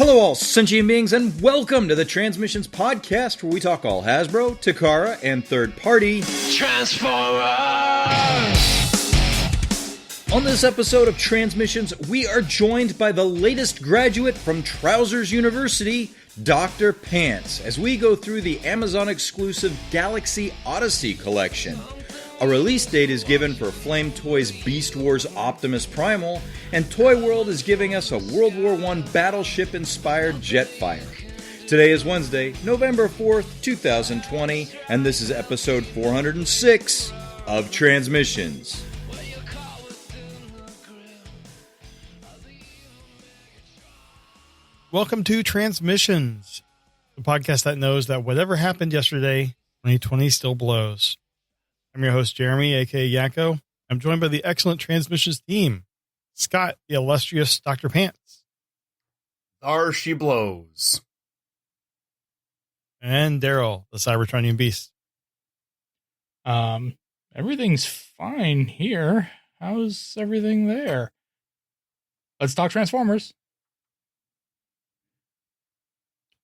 Hello all sentient beings and welcome to the Transmissions Podcast, where we talk all Hasbro, Takara, and third-party Transformers! On this episode of Transmissions, we are joined by the latest graduate from Trousers University, Dr. Pants, as we go through the Amazon-exclusive Galaxy Odyssey collection. A release date is given for Flame Toys Beast Wars Optimus Primal, and Toy World is giving us a World War I battleship-inspired Jetfire. Today is Wednesday, November 4th, 2020, and this is episode 406 of Transmissions. Welcome to Transmissions, the podcast that knows that whatever happened yesterday, 2020 still blows. I'm your host, Jeremy, aka Yakko. I'm joined by the excellent Transmissions team. Scott, the illustrious Dr. Pants. There she blows. And Daryl, the Cybertronian Beast. Everything's fine here. How's everything there? Let's talk Transformers.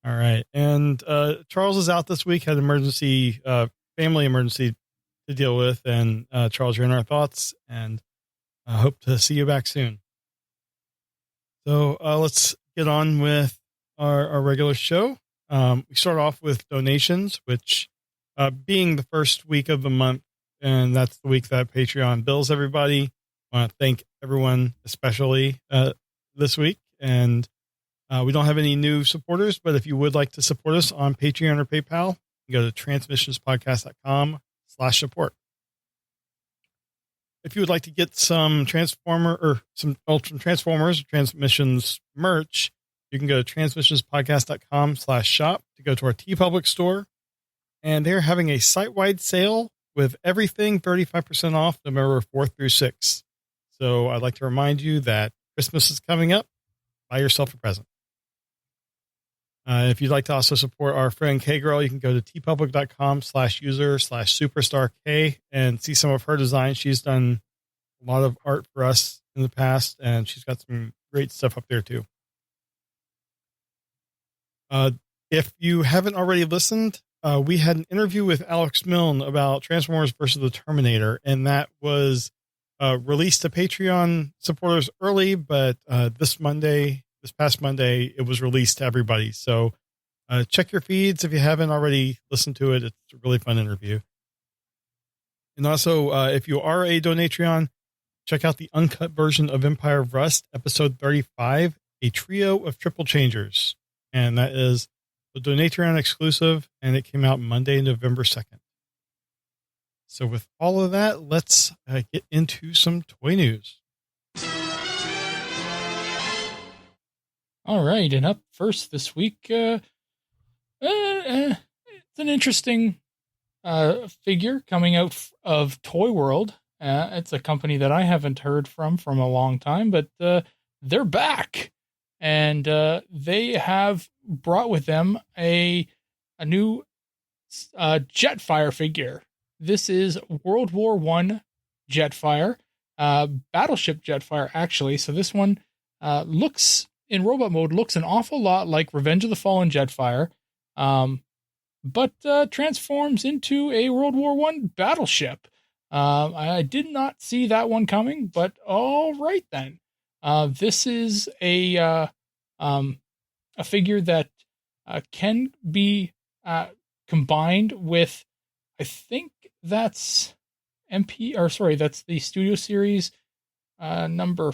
All right. And Charles is out this week, had emergency, family emergency to deal with. And Charles, you're in our thoughts, and I hope to see you back soon. So let's get on with our regular show. We start off with donations, which being the first week of the month, and that's the week that Patreon bills everybody. I want to thank everyone, especially this week. And we don't have any new supporters, but if you would like to support us on Patreon or PayPal, you can go to transmissionspodcast.com/support. If you would like to get some Transformers or Transmissions merch, you can go to transmissionspodcast.com/shop to go to our TeePublic store. And they're having a site-wide sale with everything 35% off November 4th through 6th. So I'd like to remind you that Christmas is coming up. Buy yourself a present. If you'd like to also support our friend K-Girl, you can go to tpublic.com/user/superstark and see some of her designs. She's done a lot of art for us in the past, and she's got some great stuff up there too. If you haven't already listened, we had an interview with Alex Milne about Transformers versus the Terminator, and that was released to Patreon supporters early, but this past Monday, it was released to everybody. So check your feeds if you haven't already listened to it. It's a really fun interview. And also, if you are a Donatreon, check out the uncut version of Empire of Rust, episode 35, a trio of triple changers. And that is a Donatreon exclusive, and it came out Monday, November 2nd. So with all of that, let's get into some toy news. All right, and up first this week, it's an interesting figure coming out of Toy World. It's a company that I haven't heard from a long time, but they're back, and they have brought with them a new Jetfire figure. This is World War I Jetfire, Battleship Jetfire, actually. So this one looks, in robot mode, looks an awful lot like Revenge of the Fallen Jetfire, but transforms into a World War I battleship. I did not see that one coming, but all right then. This is a figure that can be combined with, I think that's that's the Studio Series number.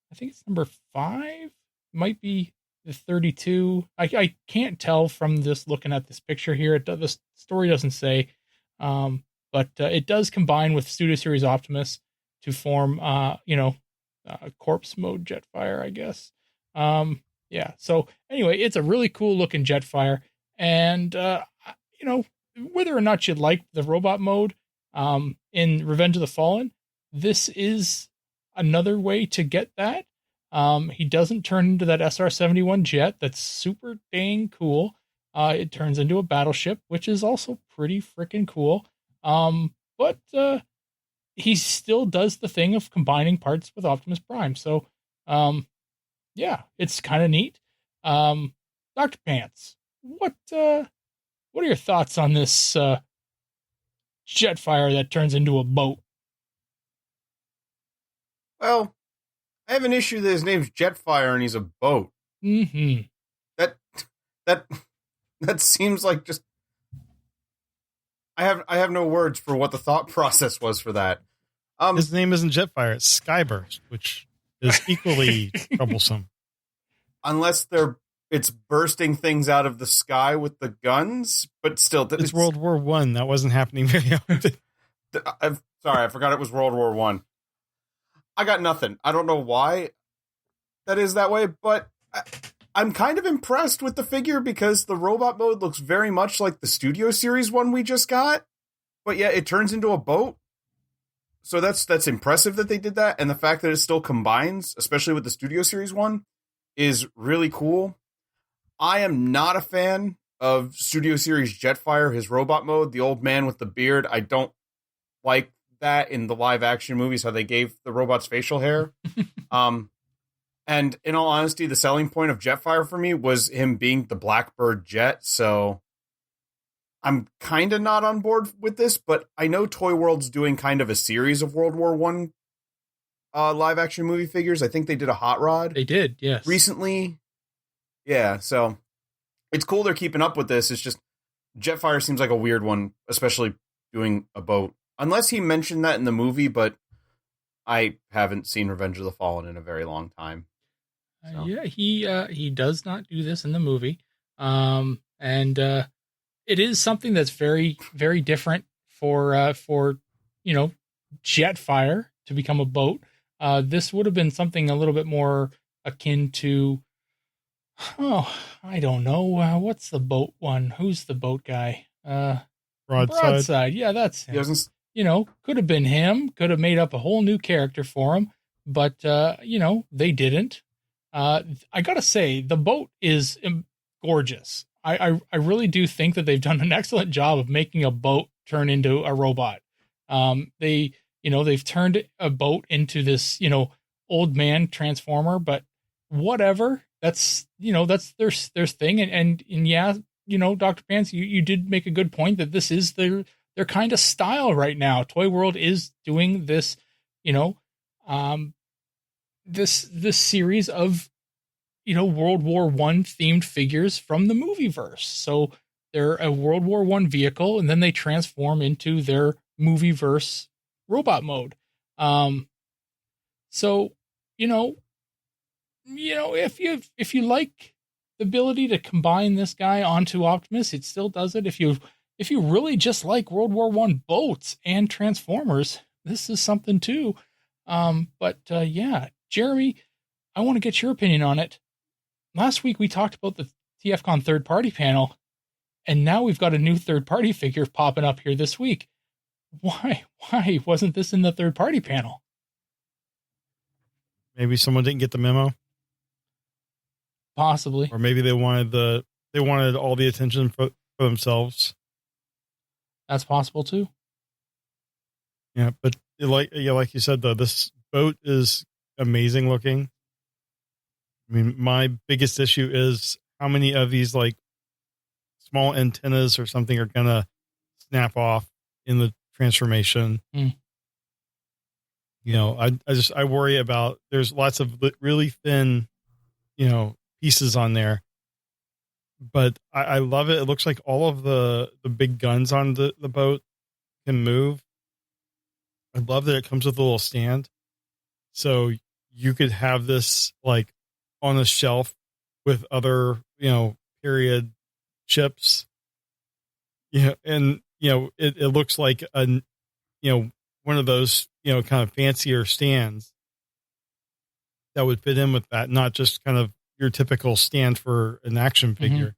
I think it's number 5. Might be the 32. I can't tell from this looking at this picture here. The story doesn't say, but it does combine with Studio Series Optimus to form, corpse mode Jetfire, I guess. Yeah. So anyway, it's a really cool looking Jetfire, and whether or not you like the robot mode in Revenge of the Fallen, this is another way to get that. He doesn't turn into that SR-71 jet. That's super dang cool. It turns into a battleship, which is also pretty freaking cool. But he still does the thing of combining parts with Optimus Prime. So, yeah, it's kind of neat. Dr. Pants, what are your thoughts on this Jetfire that turns into a boat? Well, I have an issue that his name's Jetfire and he's a boat. Mm-hmm. That seems like just. I have no words for what the thought process was for that. His name isn't Jetfire; it's Skyburst, which is equally troublesome. Unless it's bursting things out of the sky with the guns, but still, It's World War One. That wasn't happening very often. I'm sorry, I forgot it was World War One. I got nothing. I don't know why that is that way, but I'm kind of impressed with the figure because the robot mode looks very much like the Studio Series one we just got. But yeah, it turns into a boat. So that's impressive that they did that. And the fact that it still combines, especially with the Studio Series one, is really cool. I am not a fan of Studio Series Jetfire, his robot mode, the old man with the beard. I don't like that in the live action movies, how they gave the robots facial hair. And in all honesty, the selling point of Jetfire for me was him being the Blackbird jet. So I'm kind of not on board with this, but I know Toy World's doing kind of a series of World War One live action movie figures. I think they did a Hot Rod. They did, yes. Recently. Yeah, so it's cool they're keeping up with this. It's just Jetfire seems like a weird one, especially doing a boat. Unless he mentioned that in the movie, but I haven't seen Revenge of the Fallen in a very long time. So. Yeah, he does not do this in the movie. And it is something that's very, very different for Jetfire to become a boat. This would have been something a little bit more akin to, I don't know. What's the boat one? Who's the boat guy? Broadside. Yeah, that's him. Could have been him. Could have made up a whole new character for him. But, they didn't. I gotta say, the boat is gorgeous. I really do think that they've done an excellent job of making a boat turn into a robot. They've turned a boat into this, old man transformer, but whatever. That's their thing. And yeah, Dr. Pants, you did make a good point that this is their kind of style right now. Toy World is doing this, this series of, World War One themed figures from the movieverse. So they're a World War One vehicle, and then they transform into their movieverse robot mode. So if you like the ability to combine this guy onto Optimus, it still does it. If you really just like World War One boats and Transformers, this is something too. Yeah, Jeremy, I want to get your opinion on it. Last week we talked about the TFCon third-party panel, and now we've got a new third-party figure popping up here this week. Why wasn't this in the third-party panel? Maybe someone didn't get the memo. Possibly. Or maybe they wanted all the attention for themselves. That's possible too. Yeah, but like you said though, this boat is amazing looking. I mean, my biggest issue is how many of these like small antennas or something are gonna snap off in the transformation. I worry about, there's lots of really thin, pieces on there, but I love it. It looks like all of the big guns on the boat can move. I love that it comes with a little stand. So you could have this like on a shelf with other, period ships. And it looks like one of those, kind of fancier stands that would fit in with that, not just kind of your typical stand for an action figure.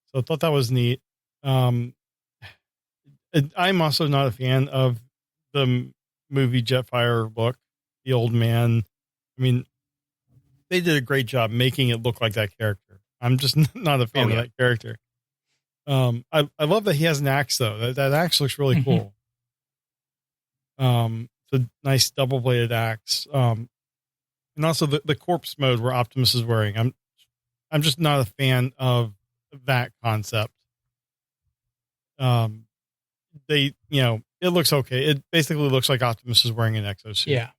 So I thought that was neat. I'm also not a fan of the movie Jetfire look, the old man. I mean, they did a great job making it look like that character. I'm just not a fan of that character. I love that he has an axe though. That axe looks really cool. It's a nice double bladed axe. And also the corpse mode where Optimus is wearing. I'm just not a fan of that concept. They, it looks okay. It basically looks like Optimus is wearing an exosuit. Yeah.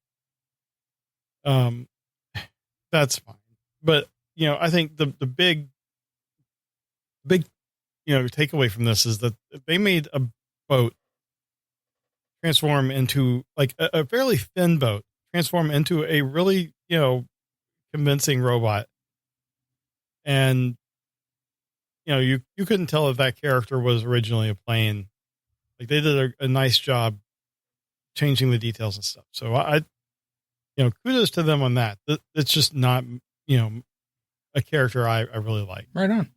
That's fine. But, I think the big, takeaway from this is that they made a boat transform into like a fairly thin boat, transform into a really, convincing robot. And, you couldn't tell if that character was originally a plane. Like they did a nice job changing the details and stuff. So kudos to them on that. It's just not, a character I really like. Right on.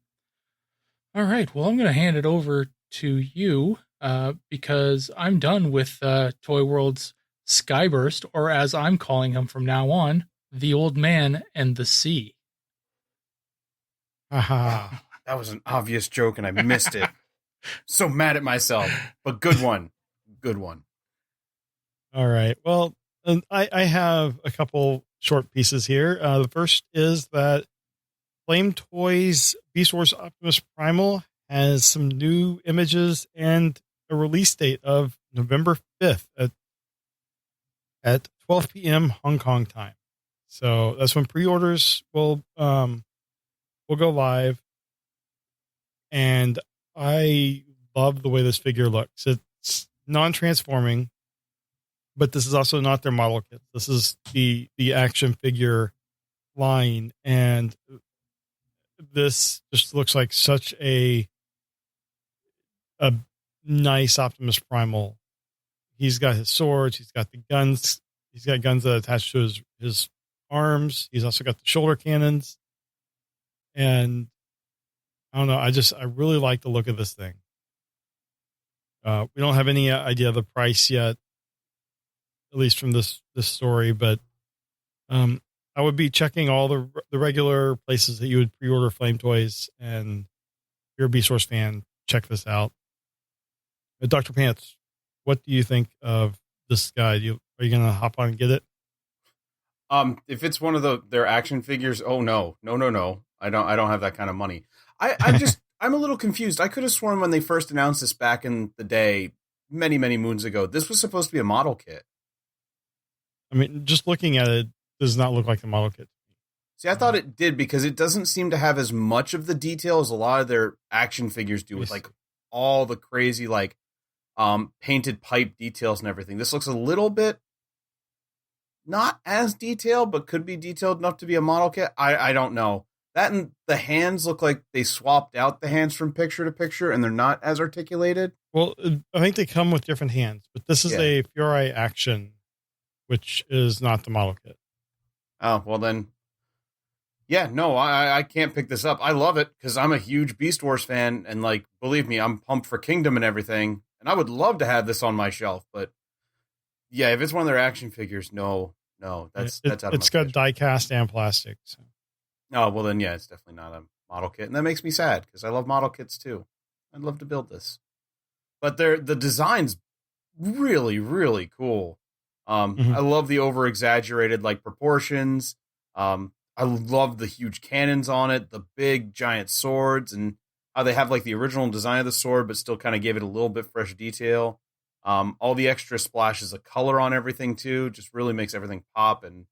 All right. Well, I'm going to hand it over to you because I'm done with Toy World's Skyburst, or as I'm calling him from now on, the Old Man and the Sea. Aha. That was an obvious joke and I missed it. So mad at myself, but good one. Good one. All right. Well, I have a couple short pieces here. The first is that Flame Toys Beast Wars Optimus Primal has some new images and a release date of November 5th at 12 p.m. Hong Kong time. So that's when pre-orders will go live. And I love the way this figure looks. It's non-transforming, but this is also not their model kit. This is the action figure line. And this just looks like such a nice Optimus Primal. He's got his swords. He's got the guns. He's got guns that attach to his arms. He's also got the shoulder cannons. And I don't know. I really like the look of this thing. We don't have any idea of the price yet, at least from this story, but I would be checking all the regular places that you would pre-order Flame Toys, and if you're a Beast Wars fan, check this out. Dr. Pants, what do you think of this guy? Are you going to hop on and get it? If it's one of their action figures, oh no. I don't have that kind of money. I'm a little confused. I could have sworn when they first announced this back in the day, many, many moons ago, this was supposed to be a model kit. I mean, just looking at it, does not look like the model kit. See, I thought it did because it doesn't seem to have as much of the detail as a lot of their action figures do with like all the crazy, like, painted pipe details and everything. This looks a little bit not as detailed, but could be detailed enough to be a model kit. I don't know. That and the hands look like they swapped out the hands from picture to picture and they're not as articulated. Well, I think they come with different hands, but this is a Furai Action, which is not the model kit. Oh, well then. Yeah, no, I can't pick this up. I love it because I'm a huge Beast Wars fan. And like, believe me, I'm pumped for Kingdom and everything. And I would love to have this on my shelf. But yeah, if it's one of their action figures, no, that's out of it's got die cast and plastic. So. Oh, well then, yeah, it's definitely not a model kit. And that makes me sad because I love model kits too. I'd love to build this. But the design's really, really cool. I love the over-exaggerated like proportions. I love the huge cannons on it, the big giant swords, and how they have like the original design of the sword, but still kind of gave it a little bit fresh detail. All the extra splashes of color on everything too, just really makes everything pop, and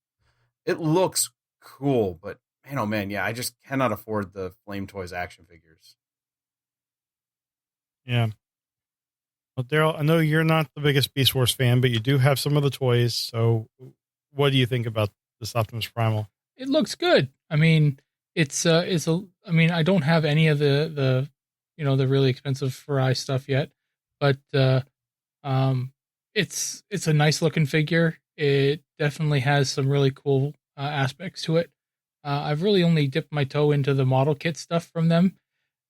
it looks cool. But man, oh man, yeah, I just cannot afford the Flame Toys action figures. Yeah. Well, Daryl, I know you're not the biggest Beast Wars fan, but you do have some of the toys. So what do you think about this Optimus Primal? It looks good. I mean, I don't have any of the really expensive Furai stuff yet, but it's a nice looking figure. It definitely has some really cool aspects to it. I've really only dipped my toe into the model kit stuff from them,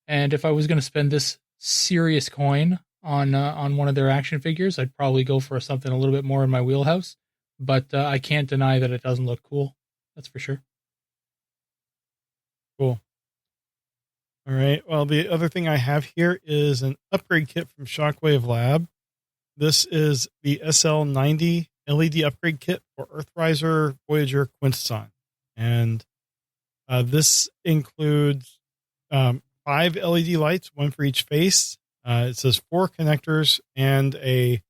and if I was going to spend this serious coin on one of their action figures, I'd probably go for something a little bit more in my wheelhouse. But I can't deny that it doesn't look cool. That's for sure. Cool. All right. Well, the other thing I have here is an upgrade kit from Shockwave Lab. This is the SL90 LED upgrade kit for Earthriser Voyager Quintesson. And This includes 5 LED lights, one for each face. It says 4 connectors and a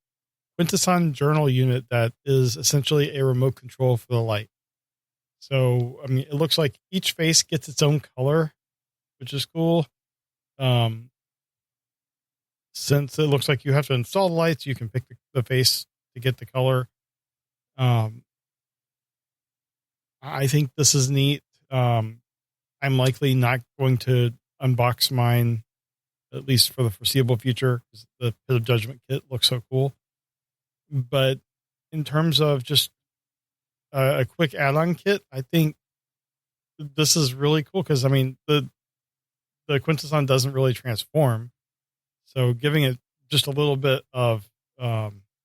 Quintesson journal unit that is essentially a remote control for the light. So, I mean, it looks like each face gets its own color, which is cool. Since it looks like you have to install the lights, you can pick the face to get the color. I think this is neat. I'm likely not going to unbox mine, at least for the foreseeable future, because the Pit of Judgment kit looks so cool. But in terms of just a quick add-on kit, I think this is really cool because, I mean, the Quintesson doesn't really transform. So giving it just a little bit of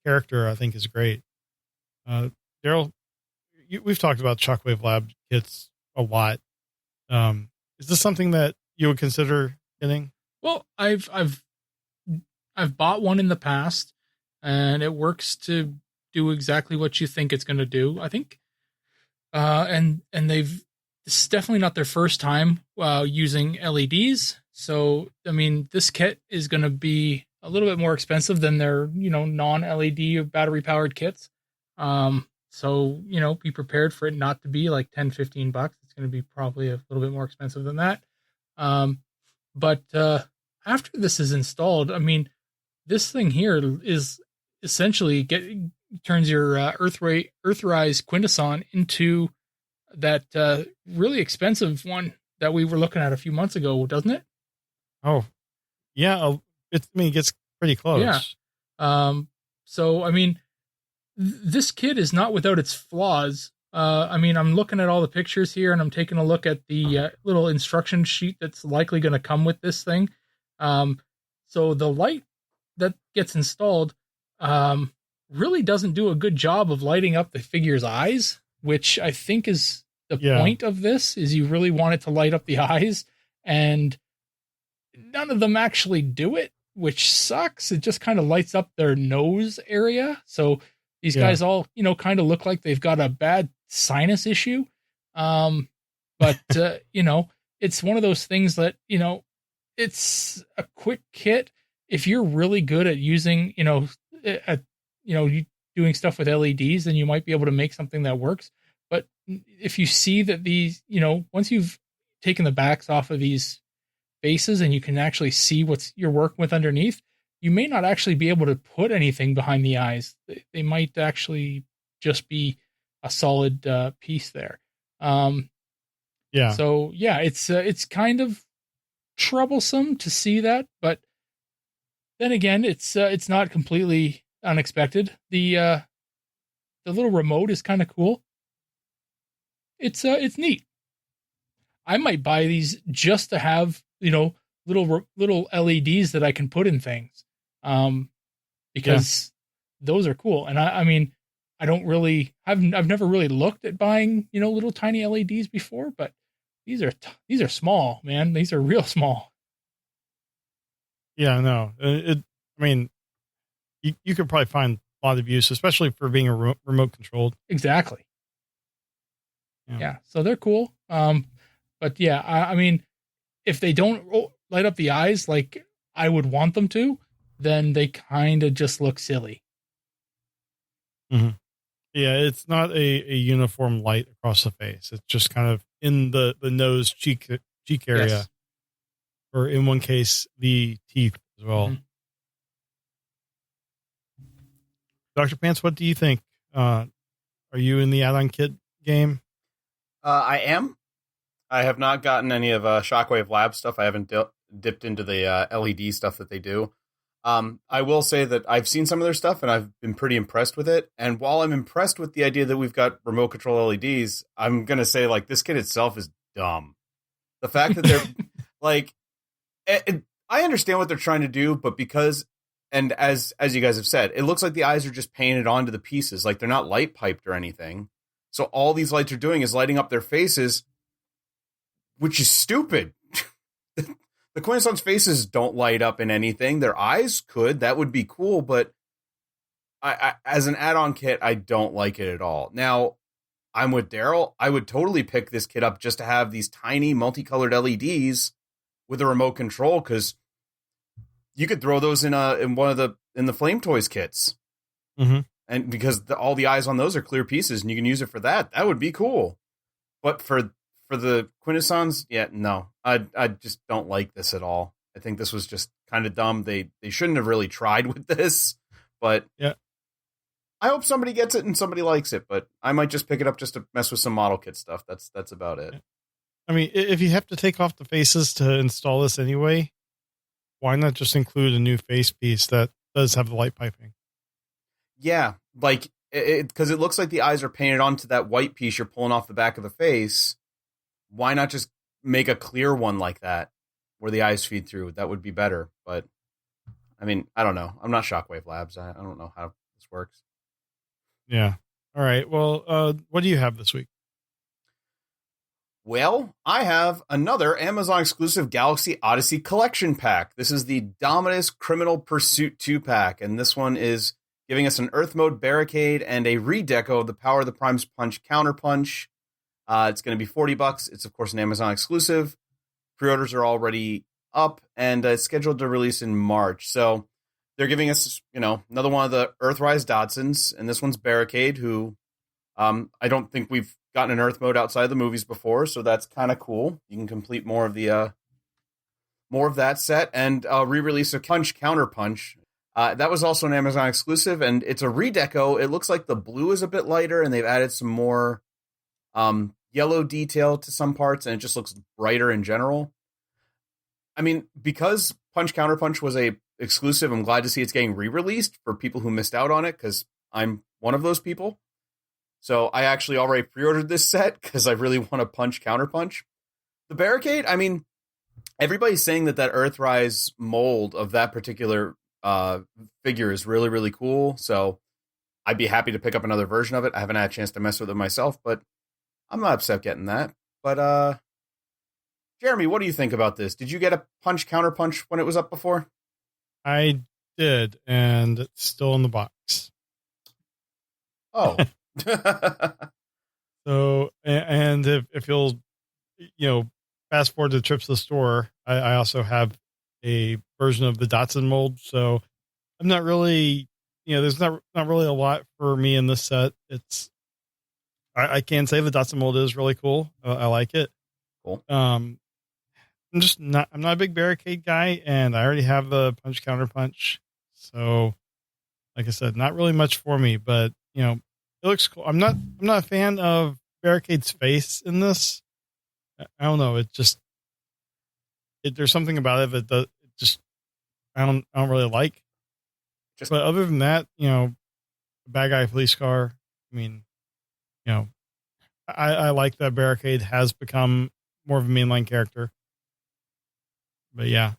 character, I think, is great. Daryl, we've talked about Shockwave Lab kits a lot. Is this something that you would consider getting? Well, I've bought one in the past, and it works to do exactly what you think it's going to do, I think. And this is definitely not their first time using LEDs. So, I mean, this kit is going to be a little bit more expensive than their, non-LED battery powered kits. So, be prepared for it not to be like $10, $15. It's going to be probably a little bit more expensive than that. But after this is installed, I mean, this thing here is essentially turns your Earthrise Quintesson into that really expensive one that we were looking at a few months ago, doesn't it? Oh, yeah. It gets pretty close. Yeah. So, I mean, this kit is not without its flaws. I mean, I'm looking at all the pictures here, and I'm taking a look at the little instruction sheet that's likely going to come with this thing. So the light that gets installed really doesn't do a good job of lighting up the figure's eyes, which I think is the point of this, is you really want it to light up the eyes, and none of them actually do it, which sucks. It just kind of lights up their nose area. So these guys all, kind of look like they've got a bad sinus issue. But, it's one of those things that, it's a quick kit. If you're really good at using, doing stuff with LEDs, then you might be able to make something that works. But if you see that these, once you've taken the backs off of these faces and you can actually see what you're working with underneath, you may not actually be able to put anything behind the eyes. They might actually just be a solid piece there. So it's kind of troublesome to see that, but then again, it's not completely unexpected. The little remote is kind of cool. It's neat. I might buy these just to have, little LEDs that I can put in things. Because those are cool. And I mean, I don't really, I've never really looked at buying, little tiny LEDs before, but these are small, man. These are real small. Yeah, no, I mean, you could probably find a lot of use, especially for being a remote controlled. Exactly. Yeah. So they're cool. But yeah, I mean, if they don't light up the eyes like I would want them to, then they kind of just look silly. Mm-hmm. Yeah, it's not a uniform light across the face. It's just kind of in the nose, cheek area, yes. Or in one case, the teeth as well. Mm-hmm. Dr. Pants, what do you think? Are you in the add-on kit game? I am. I have not gotten any of Shockwave Lab stuff. I haven't dipped into the LED stuff that they do. I will say that I've seen some of their stuff and I've been pretty impressed with it. And while I'm impressed with the idea that we've got remote control LEDs, I'm going to say, like, this kit itself is dumb. The fact that they're like, I understand what they're trying to do, but because, and as you guys have said, it looks like the eyes are just painted onto the pieces. Like, they're not light piped or anything. So all these lights are doing is lighting up their faces, which is stupid. The Quintesson's faces don't light up in anything. Their eyes could. That would be cool, but I as an add-on kit, I don't like it at all. Now, I'm with Daryl. I would totally pick this kit up just to have these tiny multicolored LEDs with a remote control, because you could throw those in the Flame Toys kits. Mm-hmm. And because all the eyes on those are clear pieces and you can use it for that. That would be cool. But for the Quintessons, yeah, no. I just don't like this at all. I think this was just kind of dumb. They shouldn't have really tried with this, but yeah. I hope somebody gets it and somebody likes it, but I might just pick it up just to mess with some model kit stuff. That's about it. I mean, if you have to take off the faces to install this anyway, why not just include a new face piece that does have the light piping? Yeah, like because it looks like the eyes are painted onto that white piece you're pulling off the back of the face. Why not just make a clear one like that where the eyes feed through? That would be better. But I mean, I don't know. I'm not Shockwave Labs. I don't know how this works. Yeah. All right. Well, what do you have this week? Well, I have another Amazon exclusive Galaxy Odyssey collection pack. This is the Dominus Criminal Pursuit 2-pack, and this one is giving us an Earth Mode Barricade and a redeco of the Power of the Prime's Punch Counterpunch. It's going to be $40. It's, of course, an Amazon exclusive. Pre-orders are already up, and it's scheduled to release in March. So they're giving us, another one of the Earthrise Dodsons, and this one's Barricade, who I don't think we've gotten an Earth mode outside the movies before, so that's kind of cool. You can complete more of that set, and re-release a Punch Counterpunch. That was also an Amazon exclusive, and it's a redeco. It looks like the blue is a bit lighter, and they've added some more yellow detail to some parts, and it just looks brighter in general. I mean, because Punch Counterpunch was a exclusive, I'm glad to see it's getting re-released for people who missed out on it, because I'm one of those people. So I actually already pre-ordered this set because I really want to Punch Counterpunch. The Barricade, I mean, everybody's saying that Earthrise mold of that particular figure is really, really cool. So I'd be happy to pick up another version of it. I haven't had a chance to mess with it myself, but I'm not upset getting that. But Jeremy, what do you think about this? Did you get a Punch Counterpunch when it was up before? I did, and it's still in the box. Oh. So, and if you'll, fast forward to trips to the store, I also have a version of the Dotson mold. So I'm not really, there's not really a lot for me in this set. I can say the Dotson mold is really cool. I like it. Cool. I'm not a big Barricade guy, and I already have the Punch Counterpunch. So like I said, not really much for me, but it looks cool. I'm not a fan of Barricade's face in this. I don't know. There's something about it that I don't really like. But other than that, bad guy police car. I mean, I like that Barricade has become more of a mainline character. But yeah,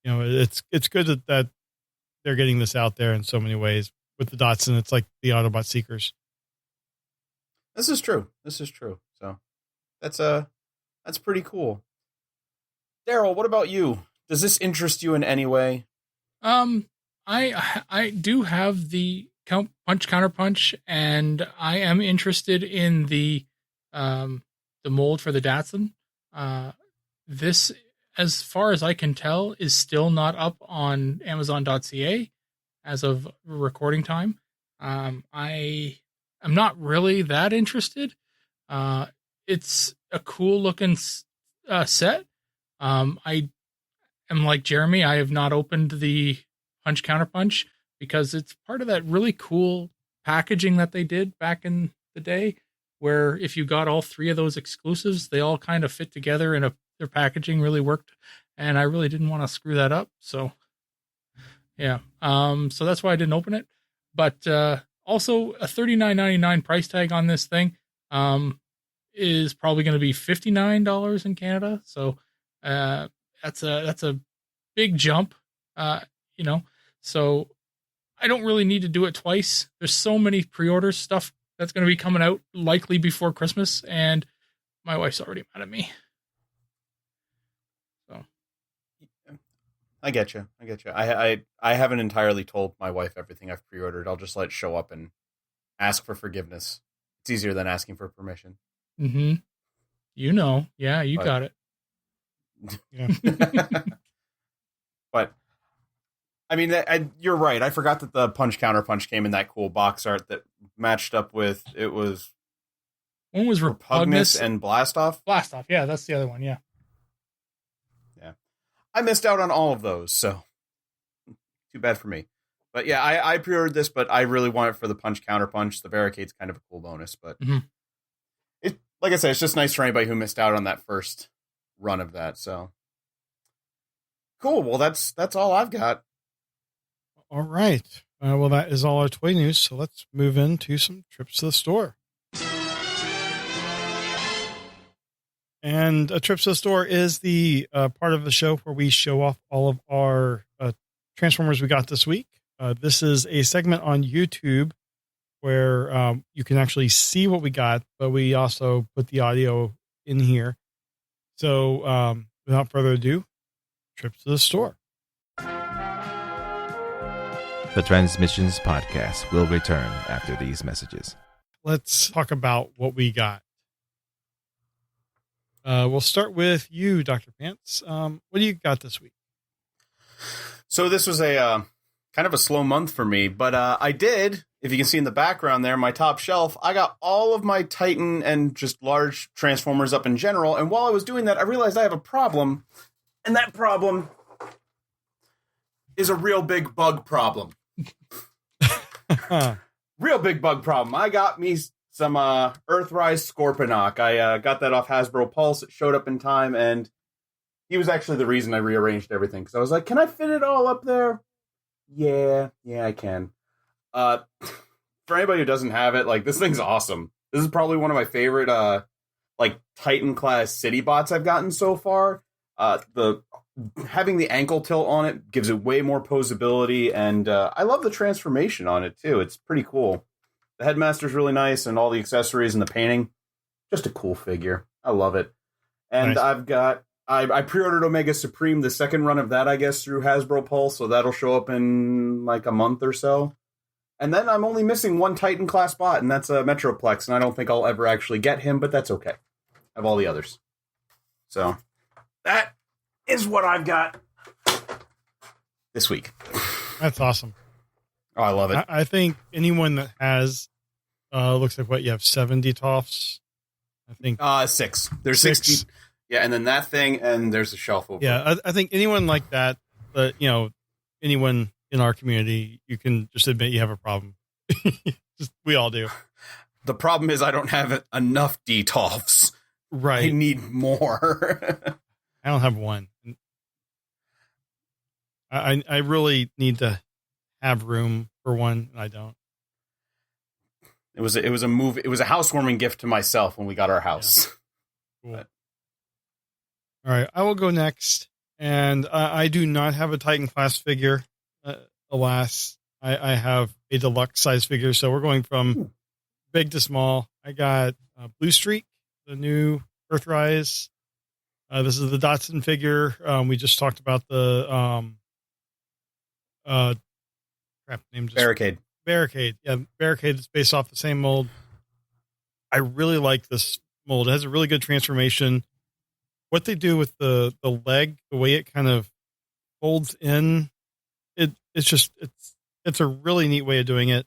it's good that they're getting this out there in so many ways. With the Dotson, it's like the Autobot Seekers. This is true. So that's pretty cool. Daryl, what about you? Does this interest you in any way? I do have the Punch Counterpunch, and I am interested in the mold for the Datsun. This, as far as I can tell, is still not up on Amazon.ca as of recording time. I am not really that interested. It's a cool looking set. I am like Jeremy. I have not opened the Punch Counterpunch because it's part of that really cool packaging that they did back in the day, where if you got all three of those exclusives, they all kind of fit together and their packaging really worked. And I really didn't want to screw that up. So yeah. So that's why I didn't open it. But also a $39.99 price tag on this thing is probably going to be $59 in Canada. So that's a big jump, So I don't really need to do it twice. There's so many pre-order stuff that's going to be coming out likely before Christmas, and my wife's already mad at me. So I get you. I haven't entirely told my wife everything I've pre-ordered. I'll just let it show up and ask for forgiveness. It's easier than asking for permission. Mm-hmm. Yeah, you got it. Yeah. But I mean, you're right. I forgot that the punch counter punch came in that cool box art that matched up with it was. One was Repugnus and Blastoff. Blastoff, yeah, that's the other one. Yeah. I missed out on all of those, so too bad for me. But yeah, I pre-ordered this, but I really want it for the punch counter punch. The barricade's kind of a cool bonus, but it, like I said, it's just nice for anybody who missed out on that first run of that. So cool. Well, that's all I've got. All right. Well, that is all our toy news. So let's move into some trips to the store. And a trip to the store is the part of the show where we show off all of our Transformers we got this week. This is a segment on YouTube where you can actually see what we got, but we also put the audio in here. So without further ado, trip to the store. The Transmissions Podcast will return after these messages. Let's talk about what we got. We'll start with you, Dr. Pants. What do you got this week? So this was a kind of a slow month for me, but I did, if you can see in the background there, my top shelf, I got all of my Titan and just large Transformers up in general. And while I was doing that, I realized I have a problem. And that problem is a real big bug problem. Real big bug problem. I got me some Earthrise Scorponok. I got that off Hasbro Pulse. It showed up in time, and he was actually the reason I rearranged everything. Because I was like, can I fit it all up there? Yeah, I can. For anybody who doesn't have it, like, this thing's awesome. This is probably one of my favorite Titan class city bots I've gotten so far. Having the ankle tilt on it gives it way more posability, and I love the transformation on it too. It's pretty cool. The headmaster's really nice, and all the accessories and the painting, just a cool figure. I love it. And nice. I pre-ordered Omega Supreme, the second run of that, I guess, through Hasbro Pulse, so that'll show up in like a month or so. And then I'm only missing one Titan class bot, and that's a Metroplex, and I don't think I'll ever actually get him, but that's okay. I have all the others. So that is what I've got this week. That's awesome. Oh, I love it. I think anyone that has, looks like what, you have 70 TOFs? I think 6. There's 60. Yeah, and then that thing, and there's a shelf over. Yeah, I think anyone like that, anyone in our community, you can just admit you have a problem. We all do. The problem is I don't have enough DTOFs. Right. I need more. I don't have one. I really need to have room for one, and I don't. It was a move. It was a housewarming gift to myself when we got our house. Yeah. Cool. All right, I will go next, and I do not have a Titan class figure. Alas, I have a deluxe size figure, so we're going from big to small. I got Blue Streak, the new Earthrise. This is the Datsun figure. We just talked about the Barricade. Yeah, Barricade is based off the same mold. I really like this mold. It has a really good transformation. What they do with the leg, the way it kind of folds in, it's a really neat way of doing it.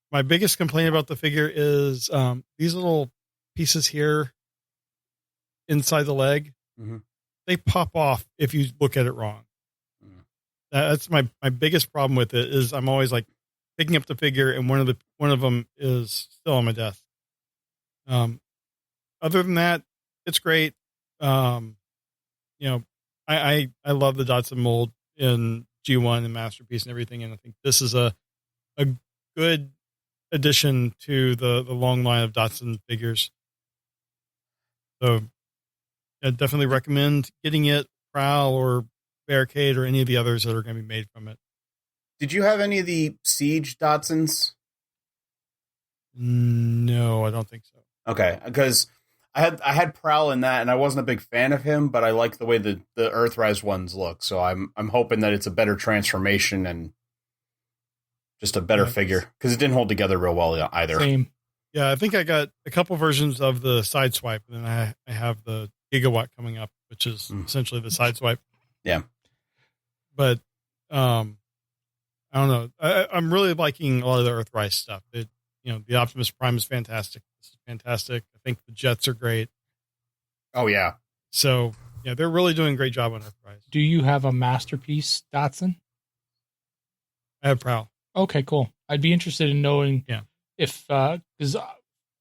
My biggest complaint about the figure is these little pieces here inside the leg. Mm-hmm. They pop off if you look at it wrong. That's my biggest problem with it. Is I'm always like picking up the figure and one of them is still on my desk. Other than that, it's great. I love the Datsun mold in G1 and Masterpiece and everything, and I think this is a good addition to the long line of Datsun figures. So I definitely recommend getting it, Prowl or Barricade or any of the others that are going to be made from it. Did you have any of the Siege Datsuns? No, I don't think so. Okay, because I had Prowl in that, and I wasn't a big fan of him, but I like the way the Earthrise ones look. So I'm hoping that it's a better transformation and just a better figure, because it didn't hold together real well either. Same. Yeah, I think I got a couple versions of the Sideswipe, and then I have the Gigawatt coming up, which is essentially the Sideswipe. Yeah. But I don't know. I'm really liking a lot of the Earthrise stuff. The Optimus Prime is fantastic. This is fantastic. I think the jets are great. Oh, yeah. So, yeah, they're really doing a great job on Earthrise. Do you have a Masterpiece Datsun? I have Prowl. Okay, cool. I'd be interested in knowing if, because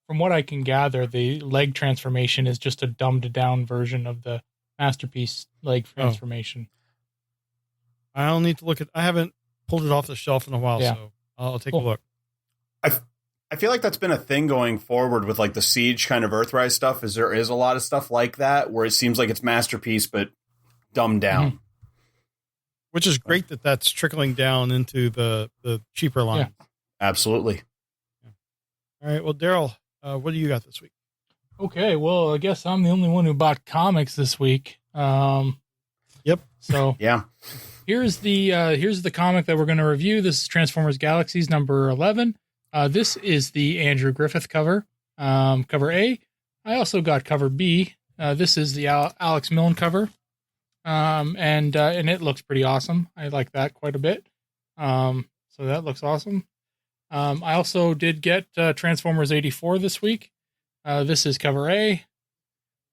from what I can gather, the leg transformation is just a dumbed down version of the Masterpiece leg transformation. I'll need to look at. I haven't pulled it off the shelf in a while, so I'll take a look. I feel like that's been a thing going forward with like the Siege kind of Earthrise stuff. Is there is a lot of stuff like that where it seems like it's Masterpiece but dumbed down. Mm-hmm. Which is great that that's trickling down into the cheaper line. Yeah. Absolutely. All right. Well, Daryl, what do you got this week? Okay. Well, I guess I'm the only one who bought comics this week. Yep. So yeah. Here's the comic that we're going to review. This is Transformers Galaxies number 11. This is the Andrew Griffith cover, cover A. I also got cover B. This is the Alex Milne cover. And it looks pretty awesome. I like that quite a bit. So that looks awesome. I also did get Transformers 84 this week. This is cover A.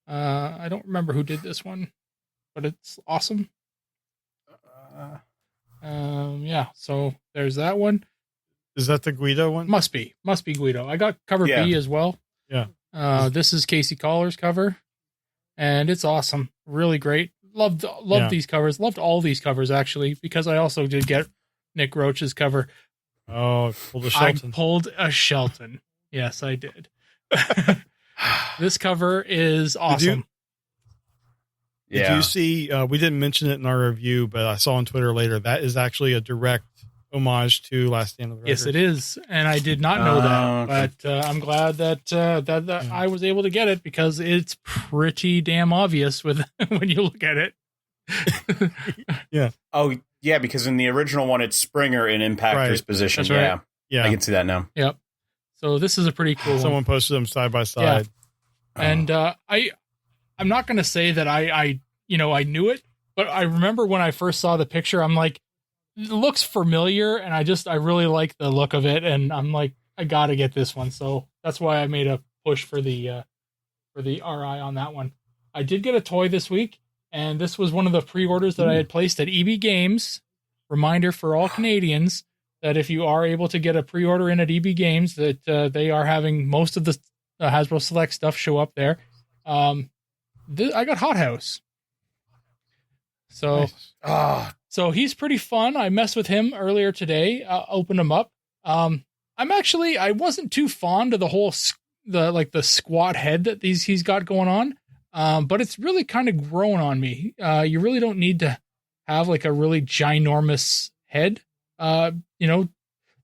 I don't remember who did this one, but it's awesome. Yeah, so there's that one. Is that the Guido one? Must be Guido. I got cover B as well. Yeah. This is Casey Collar's cover, and it's awesome. Really great. Loved these covers. Loved all these covers, actually, because I also did get Nick Roach's cover. Oh, pulled a Shelton. I pulled a Shelton. Yes, I did. This cover is awesome. Did you see, we didn't mention it in our review, but I saw on Twitter later, that is actually a direct homage to Last Stand of the Record. Yes, it is. And I did not know that, but I'm glad that I was able to get it because it's pretty damn obvious when you look at it. Yeah. Oh, yeah, because in the original one, it's Springer in Impactor's position. That's right. Yeah. I can see that now. Yep. So this is a pretty cool Someone posted them side by side. Yeah. And I'm not going to say that I knew it, but I remember when I first saw the picture, I'm like, it looks familiar, and I really like the look of it, and I'm like, I got to get this one. So that's why I made a push for the RI on that one. I did get a toy this week, and this was one of the pre-orders that I had placed at EB Games. Reminder for all Canadians that if you are able to get a pre-order in at EB Games, that they are having most of the Hasbro Select stuff show up there. I got Hot House. So, nice. So he's pretty fun. I messed with him earlier today. Opened him up. I wasn't too fond of the whole the squat head that he's got going on. But it's really kind of grown on me. You really don't need to have like a really ginormous head.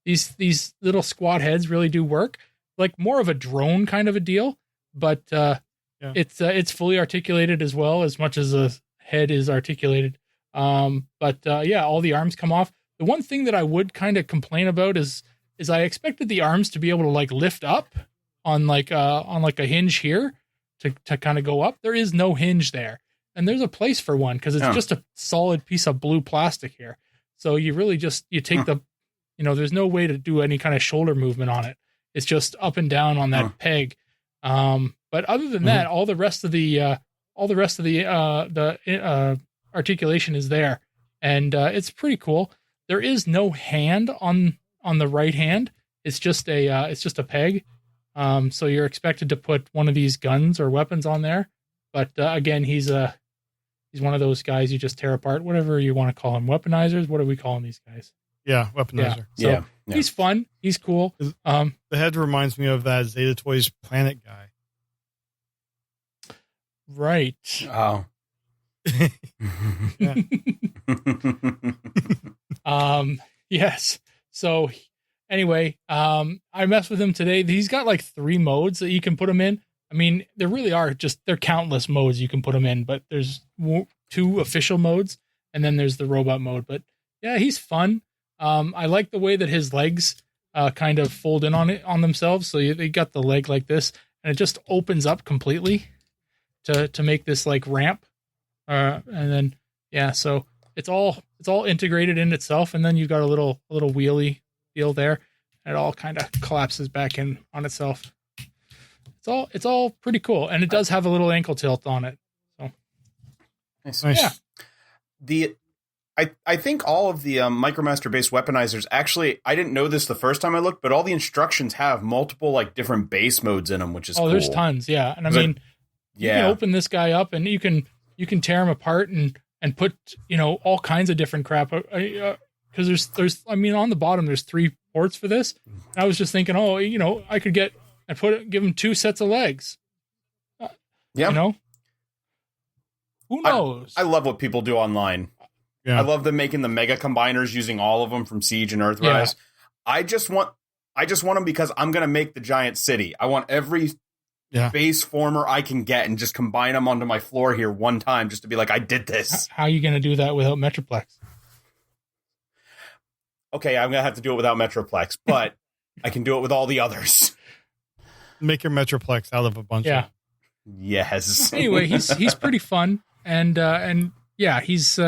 These little squat heads really do work. Like more of a drone kind of a deal, but it's fully articulated as well, as much as the head is articulated. All the arms come off. The one thing that I would kind of complain about is I expected the arms to be able to like lift up on a hinge here to kind of go up. There is no hinge there, and there's a place for one because it's just a solid piece of blue plastic here. So you really you take there's no way to do any kind of shoulder movement on it. It's just up and down on that peg. But other than that, all the rest of the articulation is there, and it's pretty cool. There is no hand on the right hand. It's just a peg. So you're expected to put one of these guns or weapons on there. But again, he's one of those guys you just tear apart, whatever you want to call him. Weaponizers. What are we calling these guys? Yeah, weaponizer. Yeah. So he's fun. He's cool. The head reminds me of that Zeta Toys Planet guy. Right. Oh. Yes. So anyway, I messed with him today. He's got like 3 modes that you can put him in. I mean, there really are they're countless modes you can put him in, but there's 2 official modes, and then there's the robot mode. But yeah, he's fun. I like the way that his legs kind of fold in on themselves. So they got the leg like this, and it just opens up completely to make this like ramp. And then so it's all integrated in itself, and then you've got a little wheelie deal there, and it all kind of collapses back in on itself. It's all pretty cool, and it does have a little ankle tilt on it. So nice. Yeah. I think all of the Micromaster based weaponizers, actually, I didn't know this the first time I looked, but all the instructions have multiple like different base modes in them, which is cool. There's tons, yeah. And I mean, you can open this guy up and you can tear him apart and put, all kinds of different crap. Because there's on the bottom there's 3 ports for this. And I was just thinking, I could give him 2 sets of legs. Yeah. Who knows? I love what people do online. Yeah. I love them making the mega combiners using all of them from Siege and Earthrise. Yeah. I just want them because I'm going to make the giant city. I want every base former I can get and just combine them onto my floor here one time just to be like, I did this. How are you going to do that without Metroplex? Okay, I'm going to have to do it without Metroplex, but I can do it with all the others. Make your Metroplex out of a bunch of... Yes. Anyway, he's pretty fun. And he's...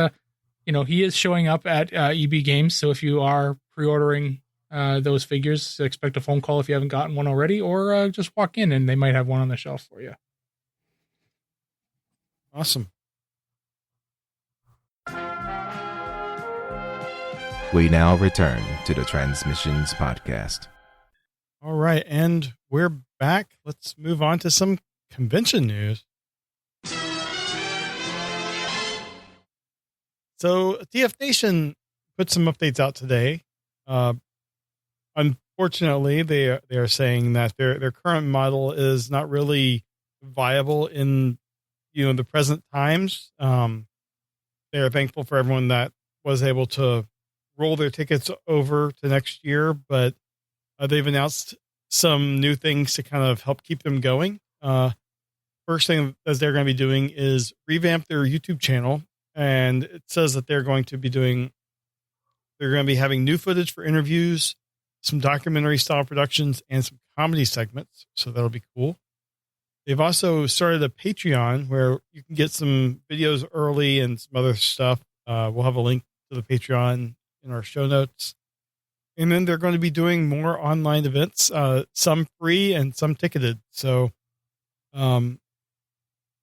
he is showing up at EB Games, so if you are pre-ordering those figures, expect a phone call if you haven't gotten one already, or just walk in and they might have one on the shelf for you. Awesome. We now return to the Transmissions Podcast. All right, and we're back. Let's move on to some convention news. So TF Nation put some updates out today. Unfortunately, they are saying that their current model is not really viable in the present times. They are thankful for everyone that was able to roll their tickets over to next year, but they've announced some new things to kind of help keep them going. First thing that they're going to be doing is revamp their YouTube channel. And it says that they're going to be having new footage for interviews, some documentary style productions, and some comedy segments. So that'll be cool. They've also started a Patreon where you can get some videos early and some other stuff. We'll have a link to the Patreon in our show notes. And then they're going to be doing more online events, some free and some ticketed. So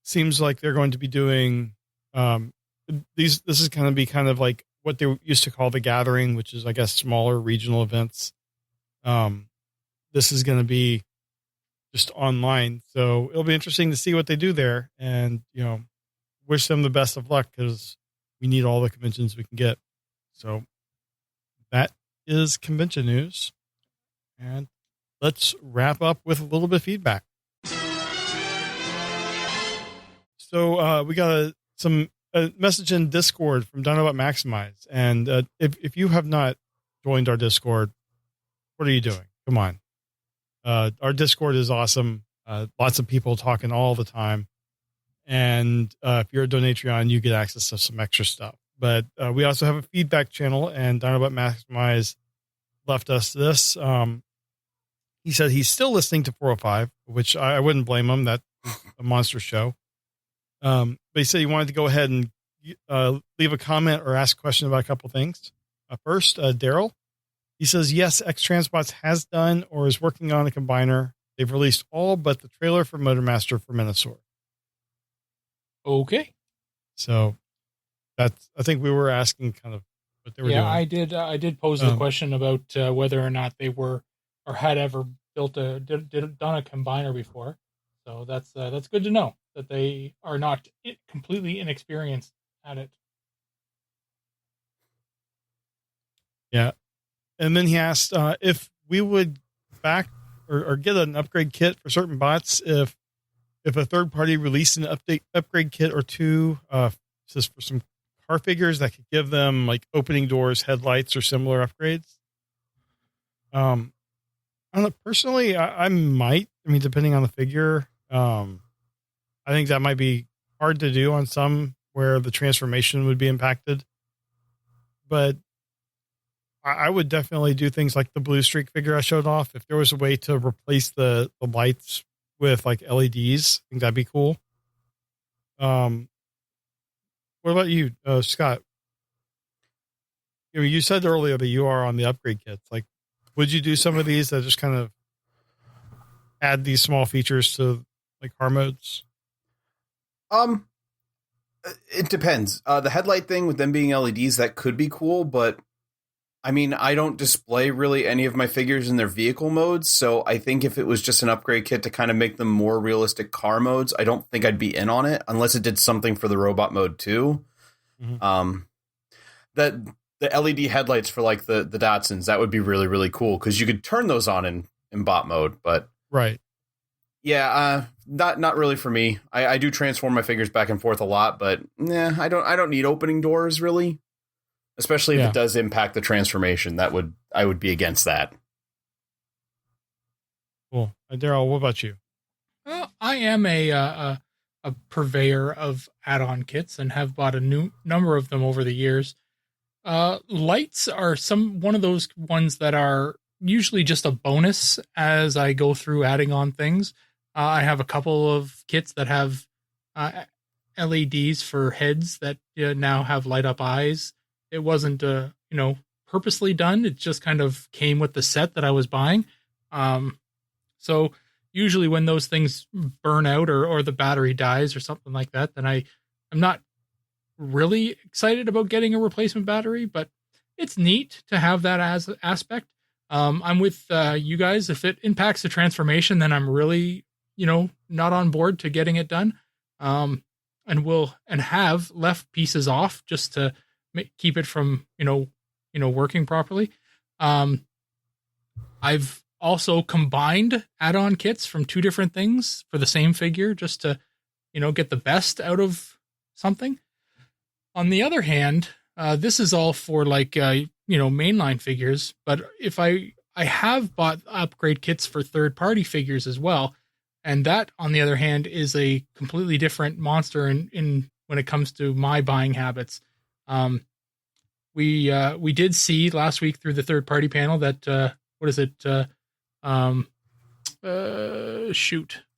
seems like they're going to be doing this is going to be kind of like what they used to call the Gathering, which is, I guess, smaller regional events. This is going to be just online. So it'll be interesting to see what they do there, and, wish them the best of luck because we need all the conventions we can get. So that is convention news. And let's wrap up with a little bit of feedback. So we got some message in Discord from Dinobot Maximize. And if you have not joined our Discord, what are you doing? Come on. Our Discord is awesome. Lots of people talking all the time. And if you're a Donatreon, you get access to some extra stuff. But we also have a feedback channel, and Dinobot Maximize left us this. He said he's still listening to 405, which I wouldn't blame him. That's a monster show. But he said he wanted to go ahead and leave a comment or ask a question about a couple things. First, Daryl. He says, yes, X-Transbots has done or is working on a combiner. They've released all but the trailer for Motormaster for Minosaur. Okay. So I think we were asking kind of what they were doing. Yeah, I did pose the question about whether or not they were or had ever done a combiner before. So that's good to know that they are not completely inexperienced at it. Yeah. And then he asked if we would back or get an upgrade kit for certain bots if a third party released an upgrade kit or two, just for some car figures that could give them like opening doors, headlights, or similar upgrades. I don't know. Personally, I might. I mean, depending on the figure, I think that might be hard to do on some where the transformation would be impacted. But I would definitely do things like the Blue Streak figure I showed off. If there was a way to replace the lights with like LEDs, I think that'd be cool. What about you, Scott? You said earlier that you are on the upgrade kits. Like, would you do some of these that just kind of add these small features to like car modes? It depends. The headlight thing with them being LEDs, that could be cool, but I mean, I don't display really any of my figures in their vehicle modes, so I think if it was just an upgrade kit to kind of make them more realistic car modes, I don't think I'd be in on it unless it did something for the robot mode too. Mm-hmm. That the LED headlights for like the Datsuns, that would be really, really cool because you could turn those on in bot mode, but right. Yeah, not really for me. I do transform my figures back and forth a lot, but I don't need opening doors really. Especially if it does impact the transformation, I would be against that. Cool. Daryl, what about you? Well, I am a purveyor of add-on kits and have bought a number of them over the years. Lights are one of those ones that are usually just a bonus as I go through adding on things. I have a couple of kits that have LEDs for heads that now have light up eyes. It wasn't, purposely done. It just kind of came with the set that I was buying. So usually when those things burn out or the battery dies or something like that, then I'm not really excited about getting a replacement battery, but it's neat to have that as an aspect. I'm with you guys. If it impacts the transformation, then I'm really, not on board to getting it done. And have left pieces off just to keep it from, working properly. I've also combined add-on kits from two different things for the same figure just to, get the best out of something. On the other hand, this is all for like, mainline figures, but if I have bought upgrade kits for third-party figures as well. And that, on the other hand, is a completely different monster in when it comes to my buying habits. We did see last week through the third party panel that the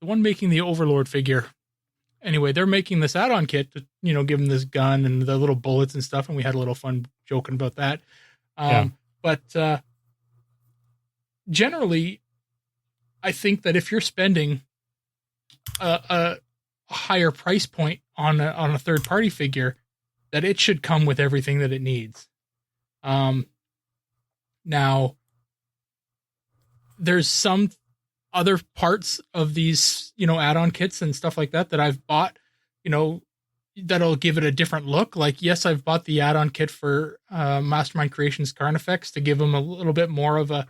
one making the Overlord figure. Anyway, they're making this add-on kit to give him this gun and the little bullets and stuff, and we had a little fun joking about that. But generally, I think that if you're spending a higher price point on a third party figure, that it should come with everything that it needs. Now there's some other parts of these, add-on kits and stuff like that I've bought, that'll give it a different look. Like, yes, I've bought the add-on kit for Mastermind Creations Carnifex to give them a little bit more of a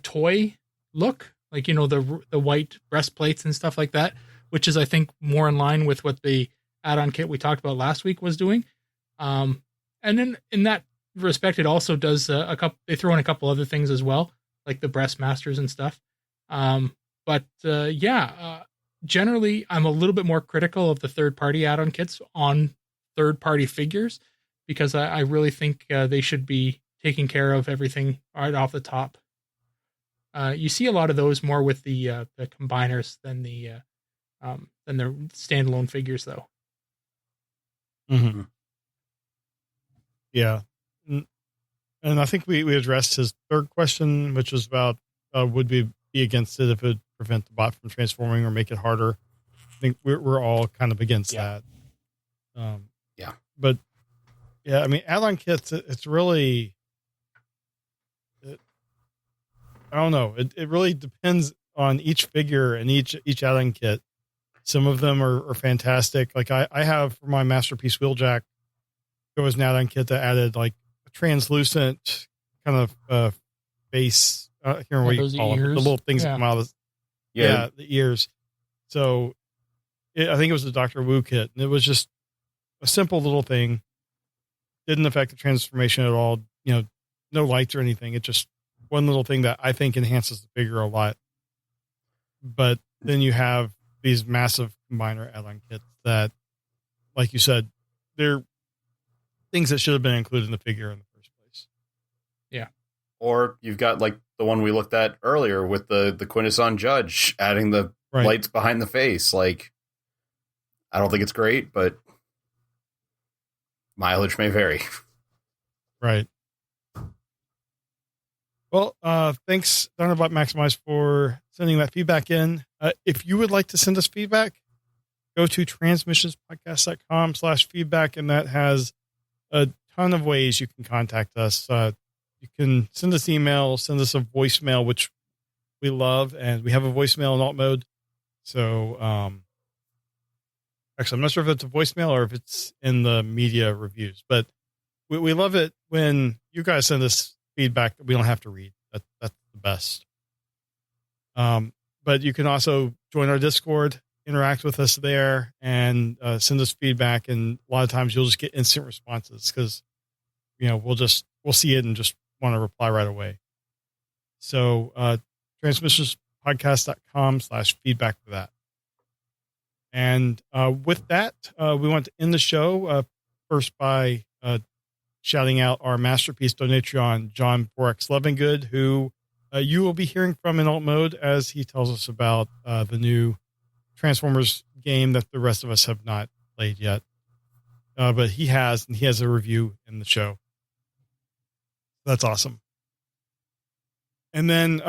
toy look, like, the white breastplates and stuff like that, which is, I think, more in line with what the add-on kit we talked about last week was doing. And then in that respect, it also does they throw in a couple other things as well, like the breast masters and stuff. Generally I'm a little bit more critical of the third-party add-on kits on third-party figures because I really think they should be taking care of everything right off the top. You see a lot of those more with the combiners than the standalone figures, though. Mm-hmm. Yeah, and I think we addressed his third question, which was about would we be against it if it would prevent the bot from transforming or make it harder. I think we're all kind of against that. But yeah, I mean, add-on kits, it's really. I don't know. It really depends on each figure and each add-on kit. Some of them are fantastic. Like I have for my Masterpiece Wheeljack, there was an add-on kit that added like a translucent kind of face. I can't remember what you call them. The little things that come out of the ears. So I think it was the Dr. Wu kit, and it was just a simple little thing. Didn't affect the transformation at all. No lights or anything. It just one little thing that I think enhances the figure a lot. But then you have these massive combiner add-on kits that, like you said, they're things that should have been included in the figure in the first Yeah. Or you've got like the one we looked at earlier with the Quintesson Judge adding the lights behind the face. Like, I don't think it's great, but mileage may vary. Right. Well, thanks, Donnerbot Maximize, for sending that feedback in. If you would like to send us feedback, go to transmissionspodcast.com/feedback, and that has a ton of ways you can contact us. You can send us email, send us a voicemail, which we love, and we have a voicemail in alt mode. So, actually, I'm not sure if it's a voicemail or if it's in the media reviews, but we love it when you guys send us feedback that we don't have to read. That's the best. But you can also join our Discord, interact with us there, and send us feedback. And a lot of times you'll just get instant responses because, we'll see it and just want to reply right away. So, transmissionspodcast.com/feedback for that. And with that, we want to end the show first by shouting out our masterpiece donatron, John 4X Lovingood, who you will be hearing from in alt mode as he tells us about the new Transformers game that the rest of us have not played yet. But he has, and he has a review in the show. That's awesome. And then,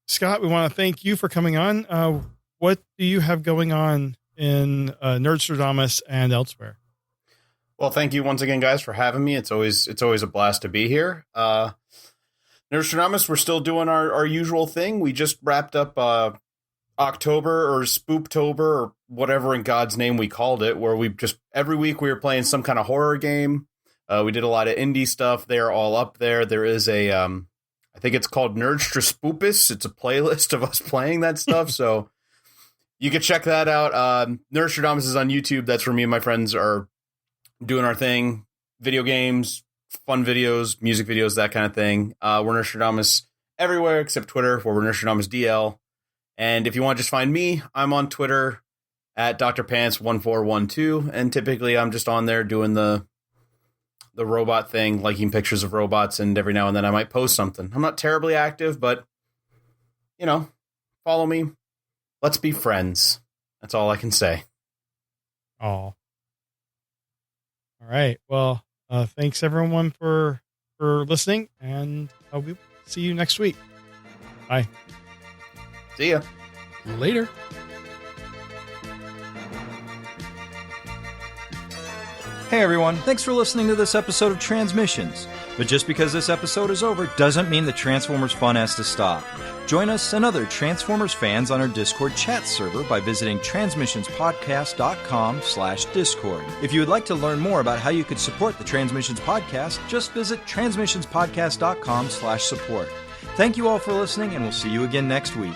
Scott, we want to thank you for coming on. What do you have going on in Nerdstradamus and elsewhere? Well, thank you once again, guys, for having me. It's always a blast to be here. Nerdstradamus, we're still doing our usual thing. We just wrapped up October or Spooptober or whatever in God's name we called it, where we just every week we were playing some kind of horror game. We did a lot of indie stuff. They're all up there. There is a, I think it's called Nerdstraspoopus. It's a playlist of us playing that stuff. So you can check that out. Nerdstradamus is on YouTube. That's where me and my friends are doing our thing. Video games, fun videos, music videos, that kind of thing. We're Nerdstradamus everywhere except Twitter, where we're Nerdstradamus DL. And if you want to just find me, I'm on Twitter at Dr. Pants1412. And typically I'm just on there doing the robot thing, liking pictures of robots, and every now and then I might post something. I'm not terribly active, but, follow me. Let's be friends. That's all I can say. Oh. All right. Well, thanks everyone for listening, and we'll see you next week. Bye. See ya. Later. Hey everyone, thanks for listening to this episode of Transmissions. But just because this episode is over doesn't mean the Transformers fun has to stop. Join us and other Transformers fans on our Discord chat server by visiting transmissionspodcast.com/Discord. If you would like to learn more about how you could support the Transmissions Podcast, just visit transmissionspodcast.com/support. Thank you all for listening, and we'll see you again next week.